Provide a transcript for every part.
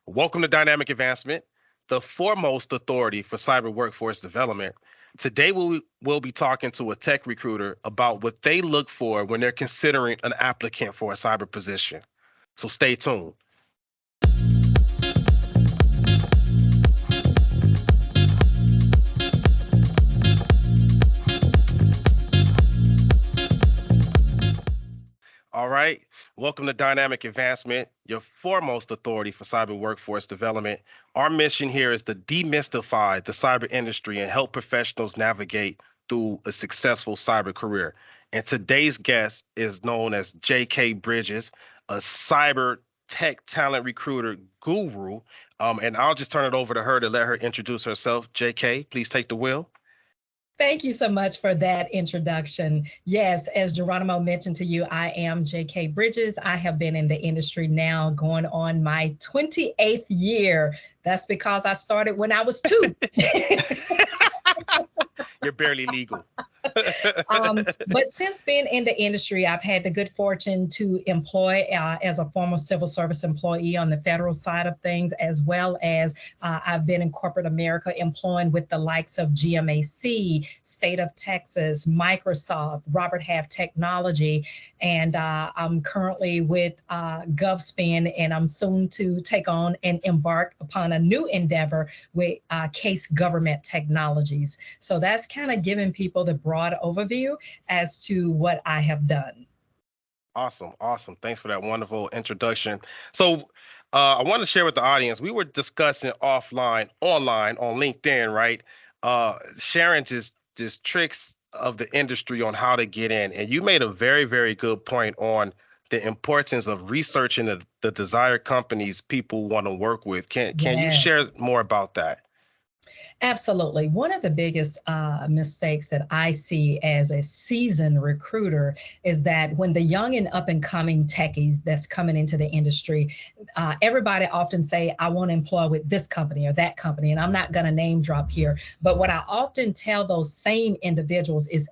Welcome to Dynamic Advancement, the foremost authority for cyber workforce development. Today, we'll be talking to a tech recruiter about what they look for when they're considering an applicant for a cyber position. So stay tuned. All right. Welcome to Dynamic Advancement, your foremost authority for cyber workforce development. Our mission here is to demystify the cyber industry and help professionals navigate through a successful cyber career. And today's guest is known as J.K. Bridges, a cyber tech talent recruiter guru. And I'll just turn it over to her to let her introduce herself. J.K., please take the wheel. Thank you so much for that introduction. Yes, as Geronimo mentioned to you, I am J.K. Bridges. I have been in the industry now going on my 28th year. That's because I started when I was 2. You're barely legal. But since being in the industry, I've had the good fortune to employ as a former civil service employee on the federal side of things, as well as I've been in corporate America employing with the likes of GMAC, State of Texas, Microsoft, Robert Half Technology, and I'm currently with GovSpend, and I'm soon to take on and embark upon a new endeavor with Case Government Technologies. So that's kind of giving people the broad overview as to what I have done. Awesome. Awesome. Thanks for that wonderful introduction. So I want to share with the audience, we were discussing online on LinkedIn, right? Sharing just tricks of the industry on how to get in. And you made a very, very good point on the importance of researching the desired companies people want to work with. Can you Yes. share more about that? Absolutely. One of the biggest mistakes that I see as a seasoned recruiter is that when the young and up and coming techies that's coming into the industry, everybody often say, I want to employ with this company or that company. And I'm not going to name drop here. But what I often tell those same individuals is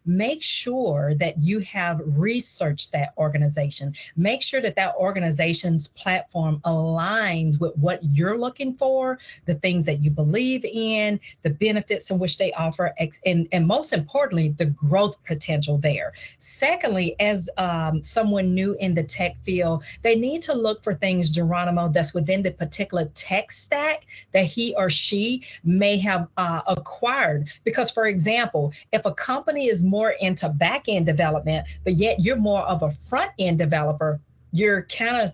make sure that you have researched that organization. Make sure that that organization's platform aligns with what you're looking for, the things that you believe in, the benefits in which they offer, and most importantly, the growth potential there. Secondly, as someone new in the tech field, they need to look for things, Geronimo, that's within the particular tech stack that he or she may have acquired. Because, for example, if a company is more into back-end development, but yet you're more of a front-end developer, you're kind of,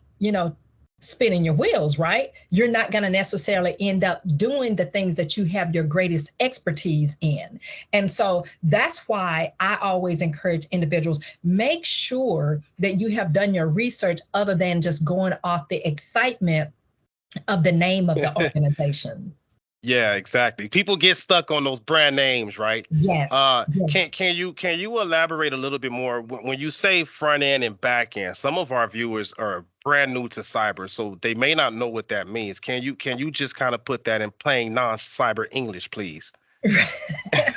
spinning your wheels, right? You're not going to necessarily end up doing the things that you have your greatest expertise in. And so that's why I always encourage individuals, make sure that you have done your research other than just going off the excitement of the name of the organization. Yeah, exactly. People get stuck on those brand names, right? Yes. Can you elaborate a little bit more when you say front end and back end? Some of our viewers are brand new to cyber, so they may not know what that means. Can you just kind of put that in plain non-cyber English, please?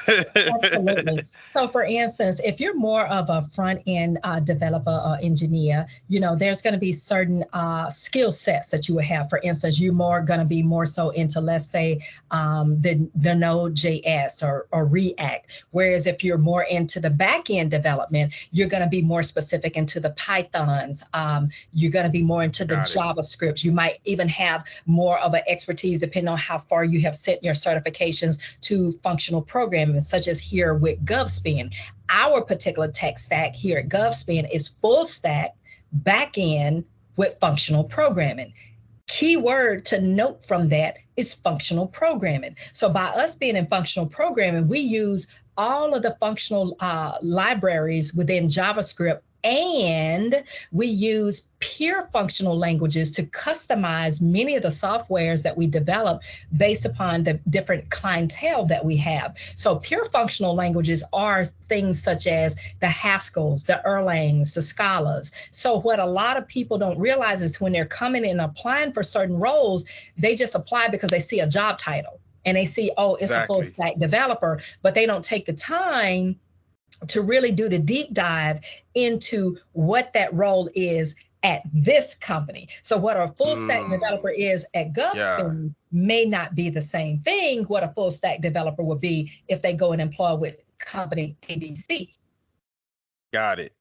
Absolutely. So, for instance, if you're more of a front end developer or engineer, there's going to be certain skill sets that you will have. For instance, you're more going to be more so into, let's say, the Node.js or React. Whereas if you're more into the back end development, you're going to be more specific into the Pythons. You're going to be more into the JavaScripts. You might even have more of an expertise depending on how far you have set your certifications to functional programming, such as here with GovSpend. Our particular tech stack here at GovSpend is full stack back end with functional programming. Key word to note from that is functional programming. So by us being in functional programming, we use all of the functional libraries within JavaScript, and we use pure functional languages to customize many of the softwares that we develop based upon the different clientele that we have. So pure functional languages are things such as the Haskells, the Erlangs, the Scalas. So what a lot of people don't realize is when they're coming and applying for certain roles, they just apply because they see a job title and they see, oh, it's a full stack developer, but they don't take the time to really do the deep dive into what that role is at this company. So what a full stack developer Mm, is at yeah, GovSpend may not be the same thing what a full stack developer would be if they go and employ with company ABC. got it.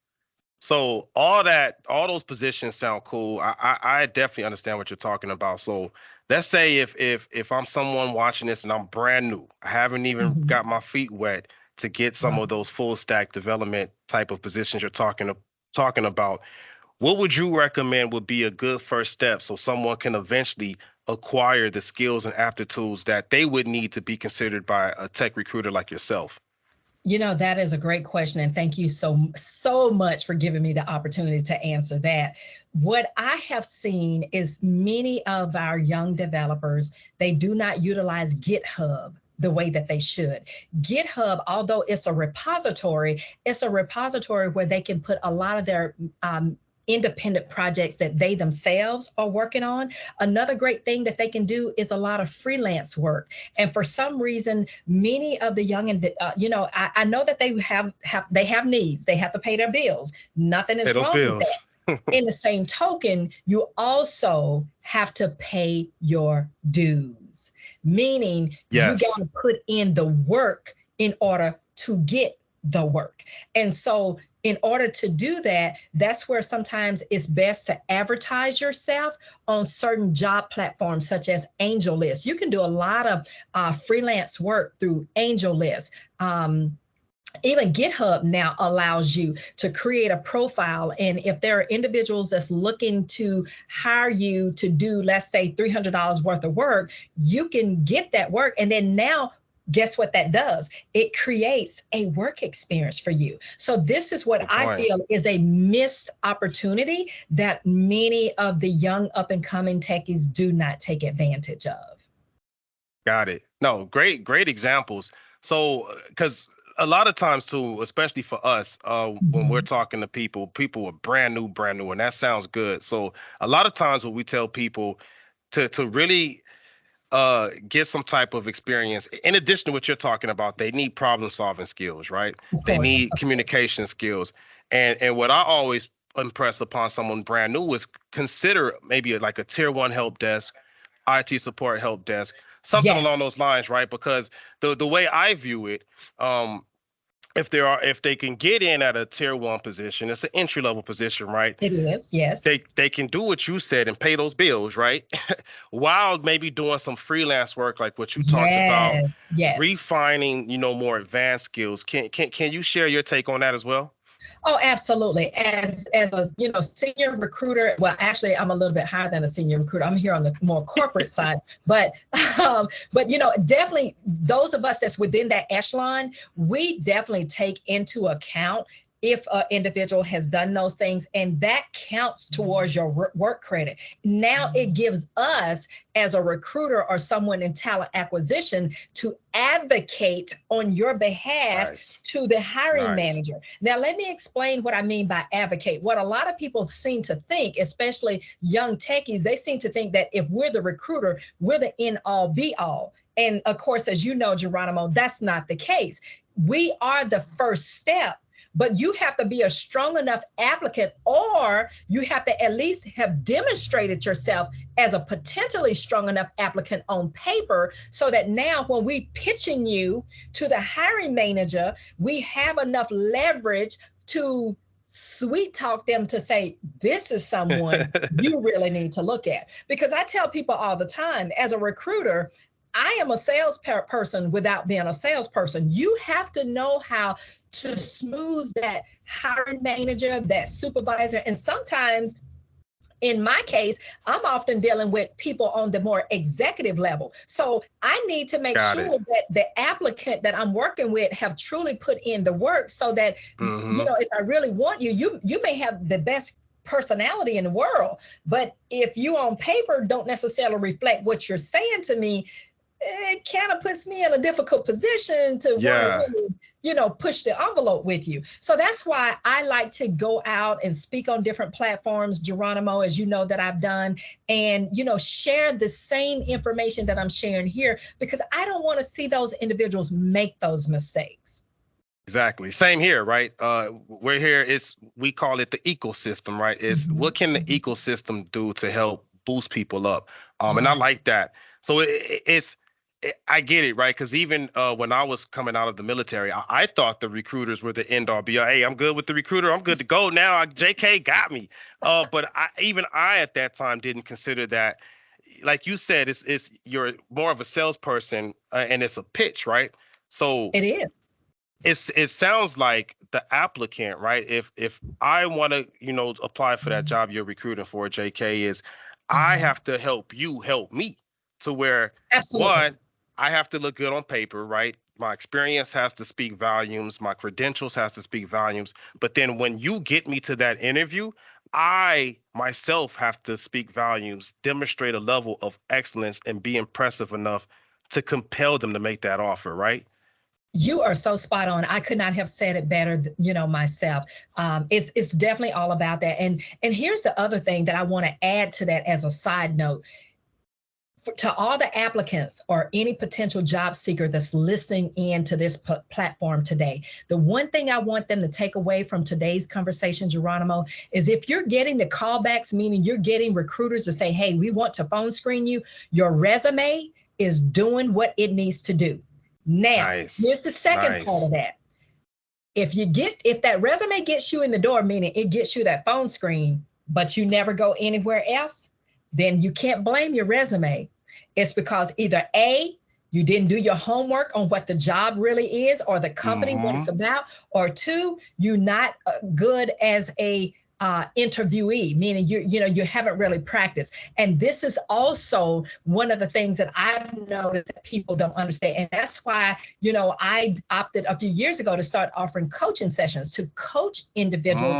So all those positions sound cool. I definitely understand what you're talking about. So let's say if I'm someone watching this and I'm brand new, I haven't even Mhm. got my feet wet to get some Right. of those full stack development type of positions you're talking about. What would you recommend would be a good first step so someone can eventually acquire the skills and aptitudes that they would need to be considered by a tech recruiter like yourself? That is a great question. And thank you so much for giving me the opportunity to answer that. What I have seen is many of our young developers, they do not utilize GitHub the way that they should. GitHub, although it's a repository where they can put a lot of their independent projects that they themselves are working on. Another great thing that they can do is a lot of freelance work. And for some reason, many of the young and I know that they have needs. They have to pay their bills. Nothing Pay is those wrong with that. bills. In the same token, you also have to pay your dues, meaning you got Yes. to put in the work in order to get the work. And so, in order to do that, that's where sometimes it's best to advertise yourself on certain job platforms such as AngelList. You can do a lot of freelance work through AngelList. Even GitHub now allows you to create a profile. And if there are individuals that's looking to hire you to do, let's say, $300 worth of work, you can get that work. And then now, guess what that does? It creates a work experience for you. So, this is what Good I point. feel is a missed opportunity that many of the young up and coming techies do not take advantage of. Got it. No, great examples. So, because a lot of times too, especially for us, when we're Mhm. talking to people, people are brand new, and that sounds good. So, a lot of times when we tell people to really get some type of experience, in addition to what you're talking about, they need problem solving skills, right? Of They course, need of course. communication skills, and what I always impress upon someone brand new is consider maybe like a tier one help desk, IT support help desk, something Yes, along those lines, right? Because the way I view it, um, if they can get in at a tier one position, it's an entry level position, right? it is. Yes, They can do what you said and pay those bills, right? While maybe doing some freelance work like what you talked about, yes, yes. refining, more advanced skills. Can you share your take on that as well? Oh, absolutely. As a senior recruiter, well, actually, I'm a little bit higher than a senior recruiter. I'm here on the more corporate side, but definitely those of us that's within that echelon, we definitely take into account if an individual has done those things, and that counts towards your work credit. Now it gives us as a recruiter or someone in talent acquisition to advocate on your behalf Nice. to the hiring Nice. manager. Now, let me explain what I mean by advocate. What a lot of people seem to think, especially young techies, they seem to think that if we're the recruiter, we're the end all be all. And of course, as you know, Geronimo, that's not the case. We are the first step, but you have to be a strong enough applicant, or you have to at least have demonstrated yourself as a potentially strong enough applicant on paper, so that now when we pitching you to the hiring manager, we have enough leverage to sweet talk them to say, this is someone you really need to look at. Because I tell people all the time, as a recruiter, I am a salesperson without being a salesperson. You have to know how to smooth that hiring manager, that supervisor. And sometimes in my case, I'm often dealing with people on the more executive level. So I need to make Got it. sure that the applicant that I'm working with have truly put in the work, so that, Hmm. if I really want you, you may have the best personality in the world, but if you on paper don't necessarily reflect what you're saying to me, it kind of puts me in a difficult position to want to Yeah. really, push the envelope with you. So that's why I like to go out and speak on different platforms, Geronimo, as you know that I've done, and, share the same information that I'm sharing here, because I don't want to see those individuals make those mistakes. Exactly. Same here, right? We're here. We call it the ecosystem, right? It's what Mhm, can the mhm. ecosystem do to help boost people up? And I Right. like that. So I get it, right? Because even when I was coming out of the military, I thought the recruiters were the end all be all. Hey, I'm good with the recruiter. I'm good to go now. JK got me. But I at that time didn't consider that. Like you said, it's you're more of a salesperson, and it's a pitch, right? So It is. it sounds like the applicant, right? If I want to, apply for that Mhm, job you're recruiting for, JK, is I mhm. have to help you help me to where Absolutely. one, I have to look good on paper, right? My experience has to speak volumes, my credentials has to speak volumes. But then when you get me to that interview, I myself have to speak volumes, demonstrate a level of excellence, and be impressive enough to compel them to make that offer, right? You are so spot on. I could not have said it better, myself. It's definitely all about that. And here's the other thing that I want to add to that as a side note. To all the applicants or any potential job seeker that's listening in to this platform today, the one thing I want them to take away from today's conversation, Geronimo, is if you're getting the callbacks, meaning you're getting recruiters to say, hey, we want to phone screen you, your resume is doing what it needs to do. Now, Nice. here's the second part Nice. of that. If that resume gets you in the door, meaning it gets you that phone screen, but you never go anywhere else, then you can't blame your resume. It's because either A, you didn't do your homework on what the job really is or the company, what Hmm. it's about, or two, you're not good as a interviewee, meaning you haven't really practiced. And this is also one of the things that I've noticed that people don't understand, and that's why I opted a few years ago to start offering coaching sessions to coach individuals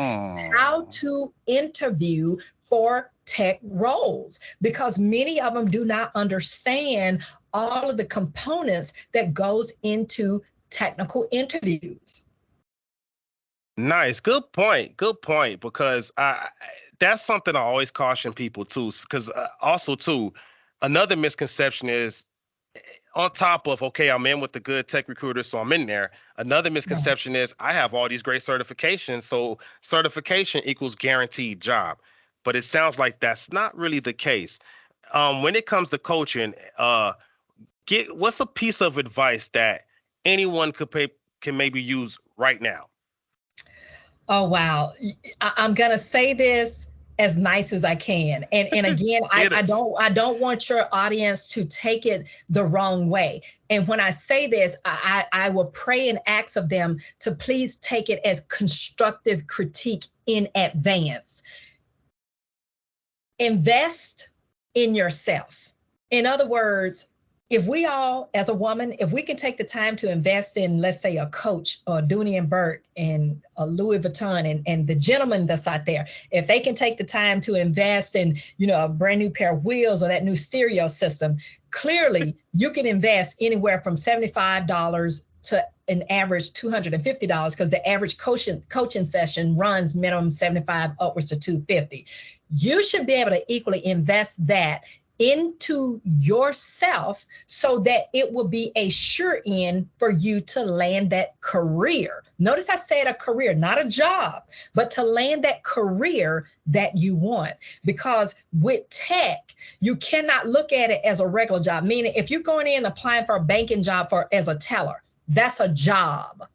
how Mm. to interview for tech roles, because many of them do not understand all of the components that goes into technical interviews. Nice. Good point. Good point. Because that's something I always caution people too. Because also too, another misconception is on top of, okay, I'm in with the good tech recruiter, so I'm in there. Another Right. misconception is I have all these great certifications, so certification equals guaranteed job. But it sounds like that's not really the case. When it comes to coaching, get what's a piece of advice that anyone can maybe use right now? Oh wow. I'm gonna say this as nice as I can. And again, Hit us. I don't want your audience to take it the wrong way. And when I say this, I will pray and ask of them to please take it as constructive critique in advance. Invest in yourself. In other words, if we all, as a woman, if we can take the time to invest in, let's say, a Coach or Dooney and Burke and a Louis Vuitton and the gentleman that's out there, if they can take the time to invest in, a brand new pair of wheels or that new stereo system, clearly you can invest anywhere from $75 to an average $250 because the average coaching session runs minimum 75 upwards to 250. You should be able to equally invest that into yourself so that it will be a sure in for you to land that career. Notice I said a career, not a job, but to land that career that you want. Because with tech, you cannot look at it as a regular job. Meaning, if you're going in applying for a banking job as a teller, that's a job.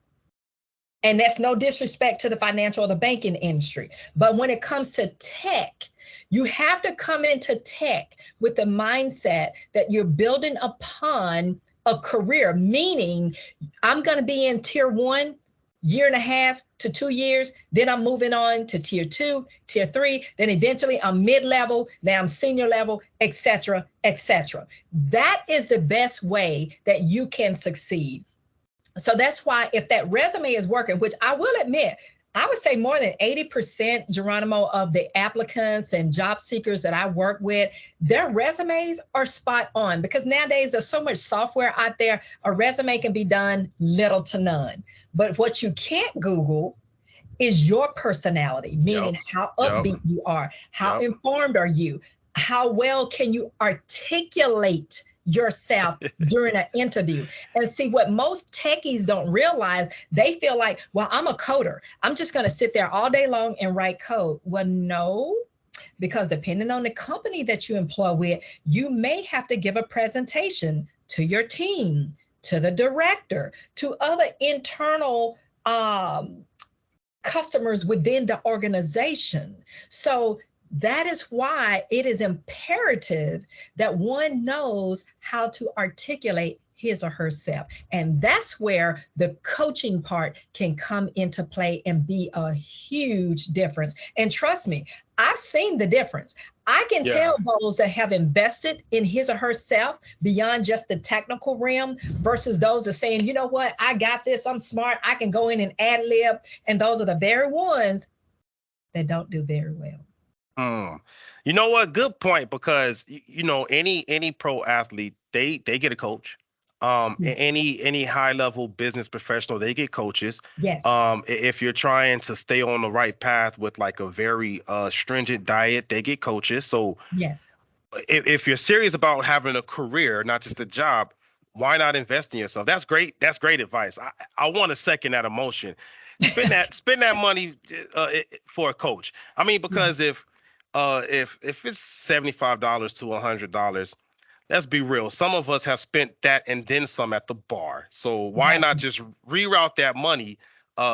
And that's no disrespect to the financial or the banking industry. But when it comes to tech, you have to come into tech with the mindset that you're building upon a career, meaning I'm going to be in tier one, year and a half to 2 years. Then I'm moving on to tier two, tier three. Then eventually I'm mid level. Now I'm senior level, etc., etc. That is the best way that you can succeed. So that's why if that resume is working, which I will admit, I would say more than 80%, Geronimo, of the applicants and job seekers that I work with, their resumes are spot on because nowadays there's so much software out there. A resume can be done little to none. But what you can't Google is your personality, Yep. meaning how Yep. upbeat you are, how Yep. informed are you, how well can you articulate yourself during an interview. And see, what most techies don't realize, they feel like, well, I'm a coder. I'm just going to sit there all day long and write code. Well, no, because depending on the company that you employ with, you may have to give a presentation to your team, to the director, to other internal customers within the organization. So that is why it is imperative that one knows how to articulate his or herself. And that's where the coaching part can come into play and be a huge difference. And trust me, I've seen the difference. I can Yeah. tell those that have invested in his or herself beyond just the technical realm versus those that are saying, you know what, I got this, I'm smart, I can go in and ad lib. And those are the very ones that don't do very well. Mm. You know what? Good point, because you know, any pro athlete, they get a coach. Yes. Any high level business professional, they get coaches. Yes. If you're trying to stay on the right path with like a very stringent diet, they get coaches. So Yes. if you're serious about having a career, not just a job, why not invest in yourself? That's great. That's great advice. I want to second that emotion. Spend that money for a coach. I mean, because Yes. if it's $75 to $100, let's be real. Some of us have spent that and then some at the bar. So why That not just reroute that money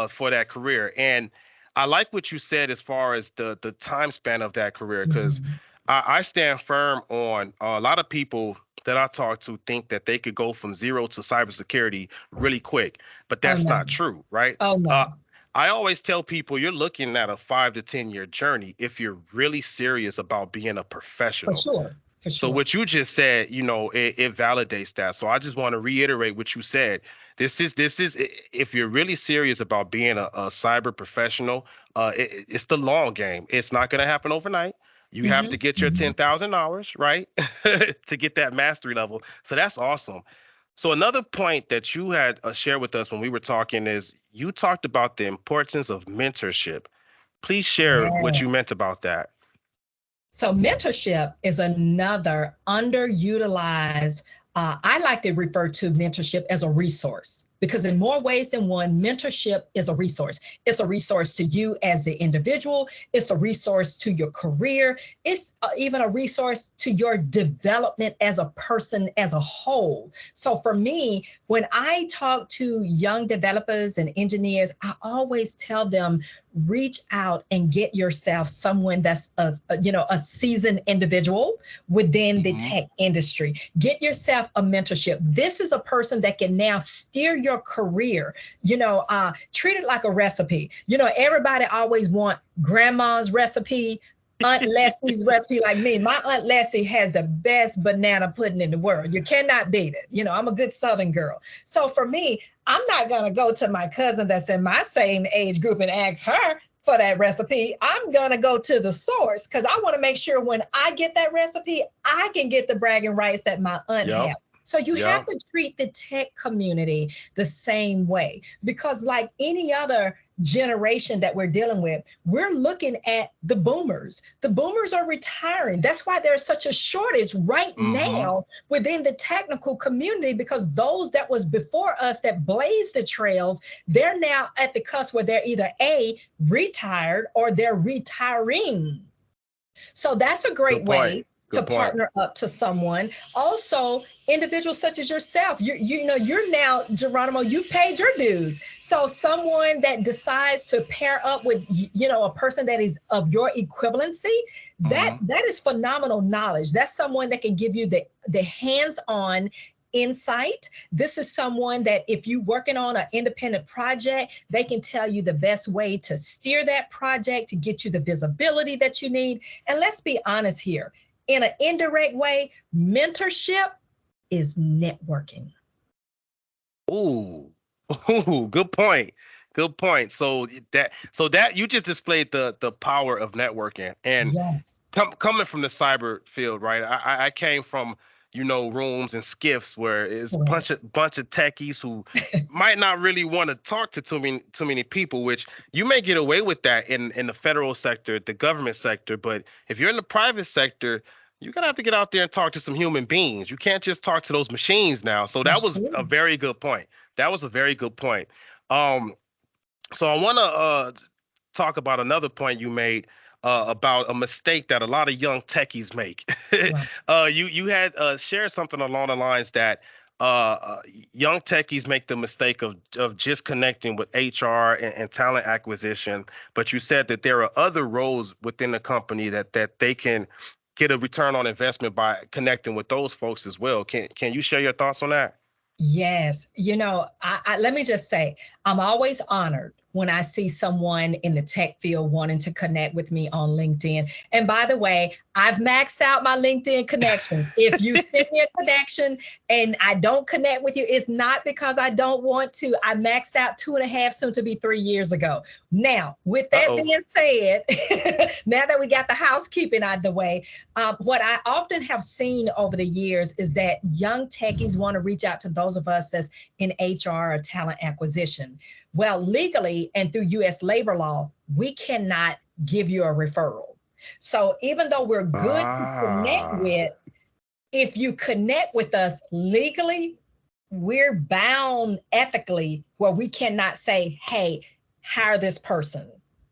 for that career? And I like what you said as far as the time span of that career, because mhm. I stand firm on a lot of people that I talk to think that they could go from zero to cybersecurity really quick, but Oh that's no. not true, right? Oh Uh, no. I always tell people you're looking at a 5 to 10 year journey if you're really serious about being a For professional. sure. For So sure. what you just said, you know, it validates that. So I just want to reiterate what you said. If you're really serious about being a cyber professional, it's the long game. It's not going to happen overnight. You have to hmm get your hmm 10,000 hours, right? To get that mastery level. So that's awesome. So another point that you had shared with us when we were talking is you talked about the importance of mentorship. Please share what Yeah. you meant about that. So, mentorship is another underutilized. I like to refer to mentorship as a resource because, in more ways than one, mentorship is a resource. It's a resource to you as the individual, it's a resource to your career, it's even a resource to your development as a person as a whole. So, for me, when I talk to young developers and engineers, I always tell them reach out and get yourself someone that's a seasoned individual within the Hmm. tech industry. Get yourself a mentorship. This is a person that can now steer your career. Treat it like a recipe. Everybody always want grandma's recipe, Aunt Leslie's recipe. Like me, my Aunt Leslie has the best banana pudding in the world. You cannot beat it. I'm a good Southern girl. So for me, I'm not going to go to my cousin that's in my same age group and ask her for that recipe. I'm going to go to the source because I want to make sure when I get that recipe, I can get the bragging rights that my aunt Yep. had. So you have Yep. to treat the tech community the same way because, like any other generation that we're dealing with, we're looking at the boomers. The boomers are retiring. That's why there's such a shortage right Hmm. now within the technical community because those that was before us that blazed the trails, they're now at the cusp where they're either A, retired or they're retiring. So that's a great Good point. way to Good point. partner up to someone. Also, individuals such as yourself, you're now Geronimo. You paid your dues. So someone that decides to pair up with a person that is of your equivalency, that Hmm. that is phenomenal knowledge. That's someone that can give you the hands-on insight. This is someone that if you're working on an independent project, they can tell you the best way to steer that project to get you the visibility that you need. And let's be honest here, in an indirect way, mentorship is networking. Ooh, ooh, good point. Good point. So that you just displayed the power of networking. And Yes. coming from the cyber field, right? I came from, rooms and skiffs where it's Correct. bunch of techies who might not really want to talk to too many people, which you may get away with that in the federal sector, the government sector. But if you're in the private sector, you're gonna have to get out there and talk to some human beings. You can't just talk to those machines now. So that That's was a true. very good point. That was a very good point. Um, so I want to talk about another point you made about a mistake that a lot of young techies make. Right. You had shared something along the lines that young techies make the mistake of just connecting with HR and talent acquisition, but you said that there are other roles within the company that they can get a return on investment by connecting with those folks as well. Can you share your thoughts on that? Yes. Let me just say, I'm always honored when I see someone in the tech field wanting to connect with me on LinkedIn. And by the way, I've maxed out my LinkedIn connections. If you send me a connection and I don't connect with you, it's not because I don't want to. I maxed out 2.5, soon to be 3 years ago. Now, with that Uh-oh. being said, now that we got the housekeeping out of the way, what I often have seen over the years is that young techies want to reach out to those of us that's in HR or talent acquisition. Well, legally and through US labor law, we cannot give you a referral. So even though we're good to connect Ah, with, if you connect with us legally, we're bound ethically where we cannot say, hey, hire this person.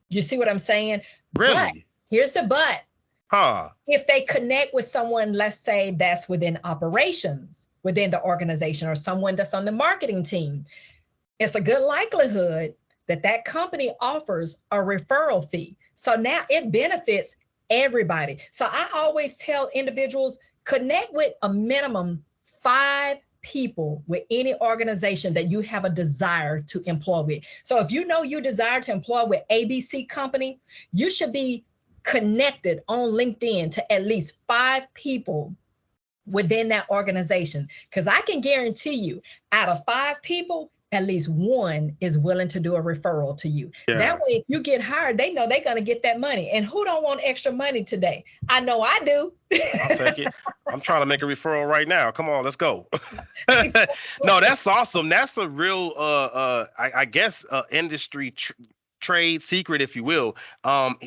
You see what I'm saying? But really? here's the but. Huh. If they connect with someone, let's say that's within operations within the organization or someone that's on the marketing team, it's a good likelihood that that company offers a referral fee. So now it benefits everybody. So I always tell individuals connect with a minimum 5 people with any organization that you have a desire to employ with. So if you know you desire to employ with ABC company, you should be connected on LinkedIn to at least 5 people within that organization. Because I can guarantee you, out of 5 people, at least one is willing to do a referral to you. That Yeah. way, if you get hired, they know they're going to get that money. And who don't want extra money today? I know I do. I'll take it. I'm trying to make a referral right now. Come on, let's go. No, Exactly. that's awesome. That's a real I guess industry trade secret, if you will.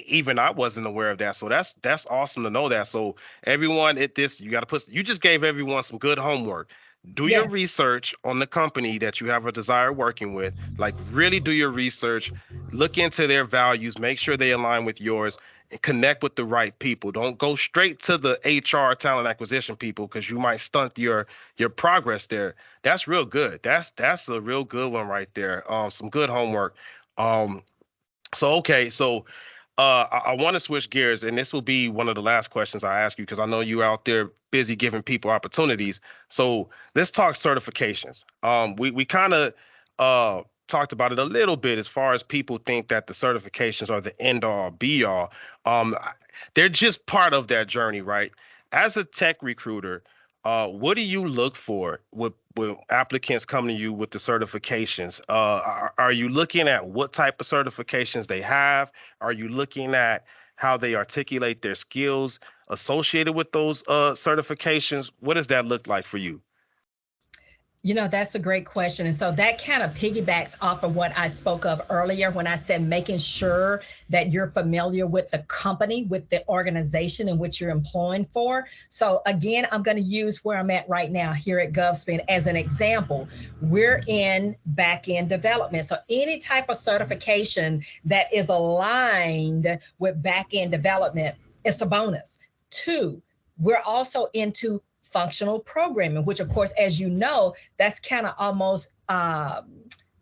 Even I wasn't aware of that. So that's awesome to know that. So everyone at this, you got to put you just gave everyone some good homework. Do your Yes. research on the company that you have a desire working with. Like really do your research, look into their values, make sure they align with yours and connect with the right people. Don't go straight to the HR talent acquisition people because you might stunt your progress there. That's real good. That's a real good one right there. Some good homework. Um, so okay, so I want to switch gears, and this will be one of the last questions I ask you because I know you're out there busy giving people opportunities. So let's talk certifications. We kind of talked about it a little bit as far as people think that the certifications are the end all be all. They're just part of that journey, right? As a tech recruiter, what do you look for with applicants coming to you with the certifications? Are you looking at what type of certifications they have? Are you looking at how they articulate their skills associated with those certifications? What does that look like for you? That's a great question. And so that kind of piggybacks off of what I spoke of earlier when I said making sure that you're familiar with the company, with the organization in which you're employing for. So, again, I'm going to use where I'm at right now here at GovSpend as an example. We're in back end development. So, any type of certification that is aligned with back end development is a bonus. Two, we're also into functional programming, which, of course, as you know, that's kind of almost a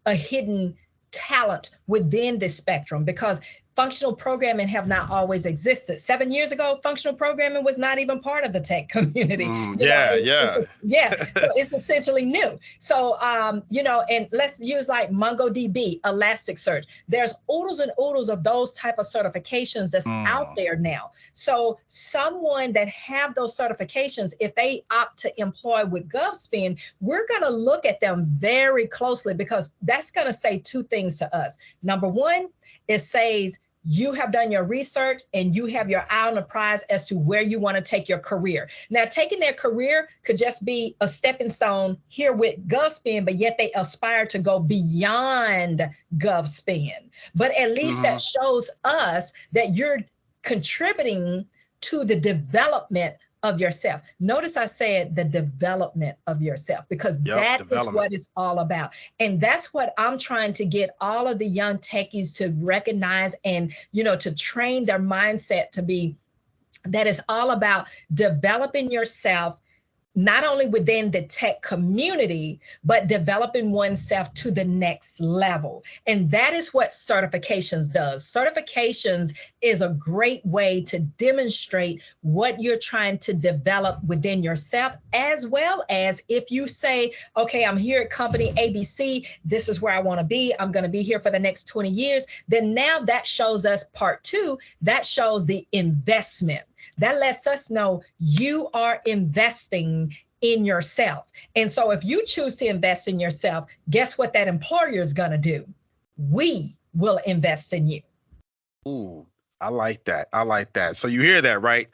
hidden talent within this spectrum because functional programming have not always existed. 7 years ago, functional programming was not even part of the tech community. Yeah, It's yeah. yeah, so it's essentially new. So and let's use like MongoDB, Elasticsearch. There's oodles and oodles of those type of certifications that's out Mm, there now. So someone that have those certifications, if they opt to employ with GovSpend, we're going to look at them very closely because that's going to say 2 things to us. Number one, it says you have done your research and you have your eye on the prize as to where you want to take your career. Now, taking their career could just be a stepping stone here with GovSpend, but yet they aspire to go beyond GovSpend. But at least that hmm shows us that you're contributing to the development of yourself. Notice I said the development of yourself, because Yep, that is development. what it's all about. And that's what I'm trying to get all of the young techies to recognize, and, to train their mindset to be, that is all about developing yourself, not only within the tech community, but developing oneself to the next level. And that is what certifications does. Certifications is a great way to demonstrate what you're trying to develop within yourself, as well as if you say, okay, I'm here at company ABC, this is where I want to be, I'm going to be here for the next 20 years, then now that shows us part two, that shows the investment. That lets us know you are investing in yourself. And so if you choose to invest in yourself, guess what that employer is going to do? We will invest in you. Ooh, I like that. I like that. So you hear that, right?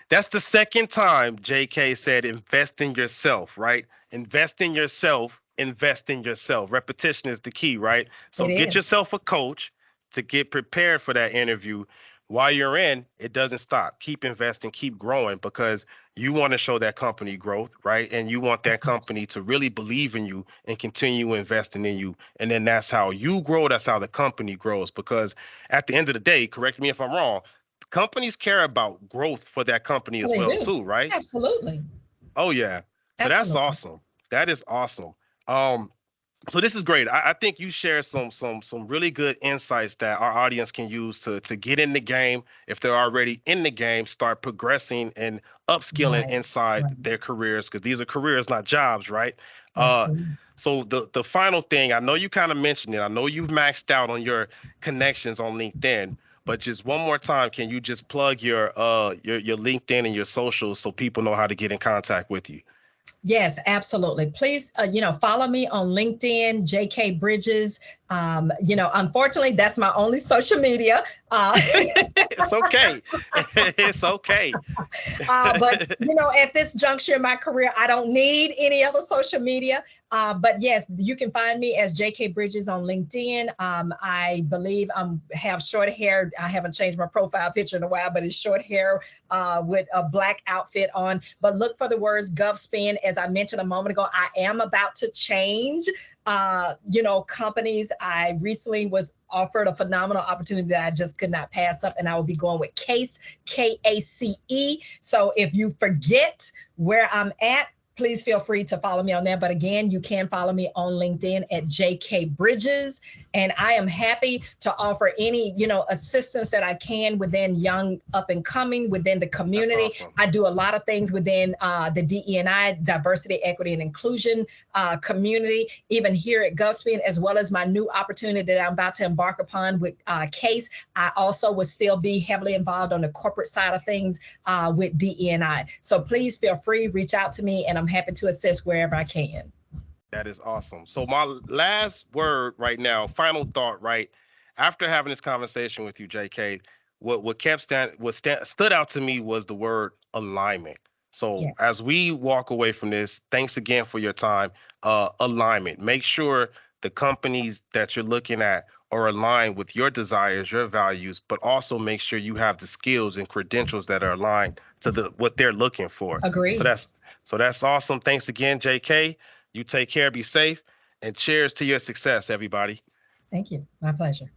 That's the second time JK said invest in yourself, right? Invest in yourself, invest in yourself. Repetition is the key, right? It So get is. yourself a coach to get prepared for that interview. While you're in, it doesn't stop. Keep investing, keep growing, because you want to show that company growth, right? And you want Of that course. company to really believe in you and continue investing in you. And then that's how you grow. That's how the company grows. Because at the end of the day, correct me if I'm wrong, companies care about growth for that company Well, as they well do. too, right? Absolutely. Oh yeah. So that's Absolutely. awesome. That is awesome. Um, so this is great. I think you share some really good insights that our audience can use to get in the game. If they're already in the game, start progressing and upskilling Right. inside Right. their careers, because these are careers, not jobs, right? That's Uh, correct. so the final thing, I know you kind of mentioned it. I know you've maxed out on your connections on LinkedIn, but just one more time, can you just plug your LinkedIn and your socials so people know how to get in contact with you? Yes, absolutely. Please, follow me on LinkedIn, JK Bridges. Unfortunately, that's my only social media. It's okay. It's okay. But at this juncture in my career, I don't need any other social media. But yes, you can find me as JK Bridges on LinkedIn. I believe I have short hair. I haven't changed my profile picture in a while, but it's short hair with a black outfit on. But look for the words GovSpend. As I mentioned a moment ago, I am about to change companies. I recently was offered a phenomenal opportunity that I just could not pass up, and I will be going with Case, KACE. So if you forget where I'm at, please feel free to follow me on there. But again, you can follow me on LinkedIn at JK Bridges. And I am happy to offer any, assistance that I can within young up and coming within the That's community. awesome. I do a lot of things within the DE&I, diversity, equity, and inclusion community, even here at GovSpend, as well as my new opportunity that I'm about to embark upon with Case. I also will still be heavily involved on the corporate side of things with DE&I. So please feel free, reach out to me, and I'm happy to assist wherever I can. That is awesome. So my last word right now, final thought, right? After having this conversation with you, JK, what kept stood out to me was the word alignment. So Yes, as we walk away from this, thanks again for your time. Alignment. Make sure the companies that you're looking at are aligned with your desires, your values, but also make sure you have the skills and credentials that are aligned to the what they're looking for. So agreed. that's awesome. Thanks again, JK. You take care, be safe, and cheers to your success, everybody. Thank you. My pleasure.